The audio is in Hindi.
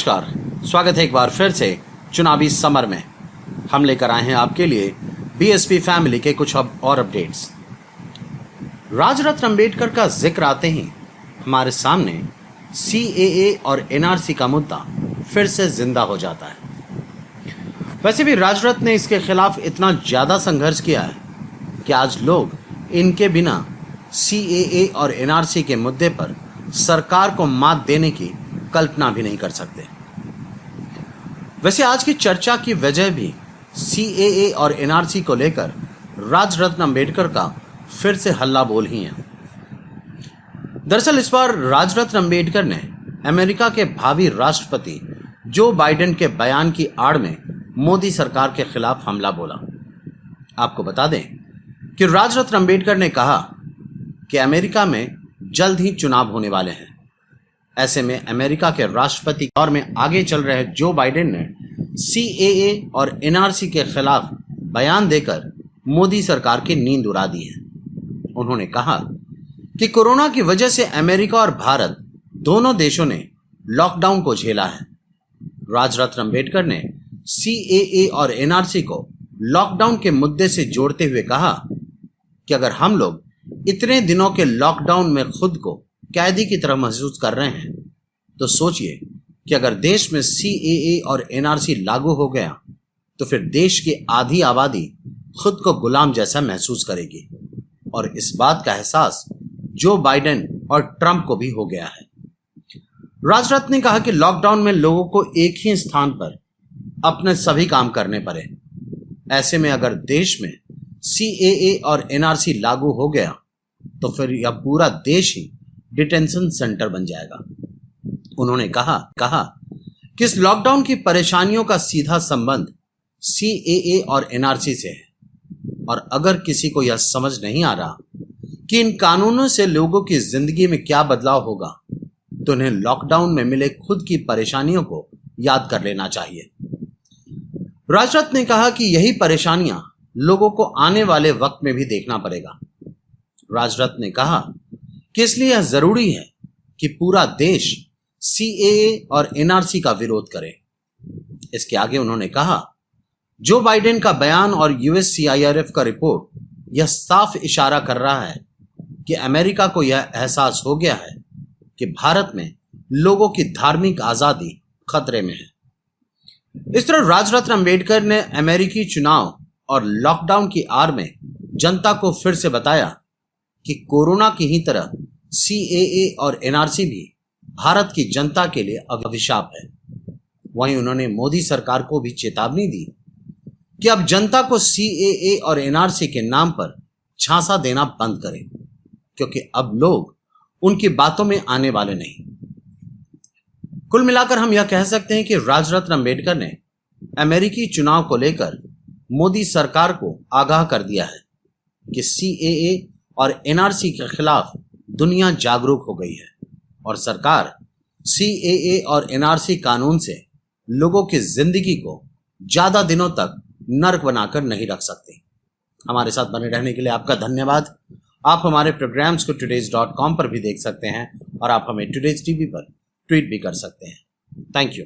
नमस्कार, स्वागत है एक बार फिर से चुनावी समर में। हम लेकर आए हैं आपके लिए बीएसपी फैमिली के कुछ और अपडेट्स। राजरत्न अंबेडकर का जिक्र आते ही हमारे सामने सीएए और एनआरसी का मुद्दा फिर से जिंदा हो जाता है। वैसे भी राजरत्न ने इसके खिलाफ इतना ज्यादा संघर्ष किया है कि आज लोग इनके बिना सीएए और एनआरसी के मुद्दे पर सरकार को मात देने की कल्पना भी नहीं कर सकते। वैसे आज की चर्चा की वजह भी सीएए और एनआरसी को लेकर राजरत्न अंबेडकर का फिर से हल्ला बोल ही है। दरअसल इस बार राजरत्न अंबेडकर ने अमेरिका के भावी राष्ट्रपति जो बाइडेन के बयान की आड़ में मोदी सरकार के खिलाफ हमला बोला। आपको बता दें कि राजरत्न अंबेडकर ने कहा कि अमेरिका में जल्द ही चुनाव होने वाले हैं। ऐसे में अमेरिका के राष्ट्रपति दौर में आगे चल रहे जो बाइडेन ने सीएए और एनआरसी के खिलाफ बयान देकर मोदी सरकार की नींद उड़ा दी है। उन्होंने कहा कि कोरोना की वजह से अमेरिका और भारत दोनों देशों ने लॉकडाउन को झेला है। राजरत्न अंबेडकर ने सीएए और एनआरसी को लॉकडाउन के मुद्दे से जोड़ते हुए कहा कि अगर हम लोग इतने दिनों के लॉकडाउन में खुद को कैदी की तरह महसूस कर रहे हैं तो सोचिए कि अगर देश में सीएए और एनआरसी लागू हो गया तो फिर देश की आधी आबादी खुद को गुलाम जैसा महसूस करेगी। और इस बात का एहसास जो बाइडेन और ट्रंप को भी हो गया है। राजरत्न ने कहा कि लॉकडाउन में लोगों को एक ही स्थान पर अपने सभी काम करने पड़े। ऐसे में अगर देश में सीएए और एनआरसी लागू हो गया तो फिर यह पूरा देश ही डिटेंशन सेंटर बन जाएगा। उन्होंने कहा कि इस लॉकडाउन की परेशानियों का सीधा संबंध सीएए और एनआरसी से है और अगर किसी को यह समझ नहीं आ रहा कि इन कानूनों से लोगों की जिंदगी में क्या बदलाव होगा तो उन्हें लॉकडाउन में मिले खुद की परेशानियों को याद कर लेना चाहिए। राजरत्न ने कहा कि यही परेशानियां लोगों को आने वाले वक्त में भी देखना पड़ेगा। राजरत्न ने कहा कि इसलिए यह जरूरी है कि पूरा देश सीएए और एनआरसी का विरोध करे। इसके आगे उन्होंने कहा जो बाइडेन का बयान और यूएससीआईआरएफ का रिपोर्ट यह साफ इशारा कर रहा है कि अमेरिका को यह एहसास हो गया है कि भारत में लोगों की धार्मिक आजादी खतरे में है। इस तरह राजरत्न अंबेडकर ने अमेरिकी चुनाव और लॉकडाउन की आड़ में जनता को फिर से बताया कि कोरोना की ही तरह सीएए और एनआरसी भी भारत की जनता के लिए अभिशाप है। वहीं उन्होंने मोदी सरकार को भी चेतावनी दी कि अब जनता को सीएए और एनआरसी के नाम पर झांसा देना बंद करें क्योंकि अब लोग उनकी बातों में आने वाले नहीं। कुल मिलाकर हम यह कह सकते हैं कि राजरत्न अंबेडकर ने अमेरिकी चुनाव को लेकर मोदी सरकार को आगाह कर दिया है कि सीएए और एनआरसी के खिलाफ दुनिया जागरूक हो गई है और सरकार सीएए और एनआरसी कानून से लोगों की जिंदगी को ज्यादा दिनों तक नर्क बनाकर नहीं रख सकती। हमारे साथ बने रहने के लिए आपका धन्यवाद। आप हमारे प्रोग्राम्स को today's.com पर भी देख सकते हैं और आप हमें टुडेज टीवी पर ट्वीट भी कर सकते हैं। Thank you.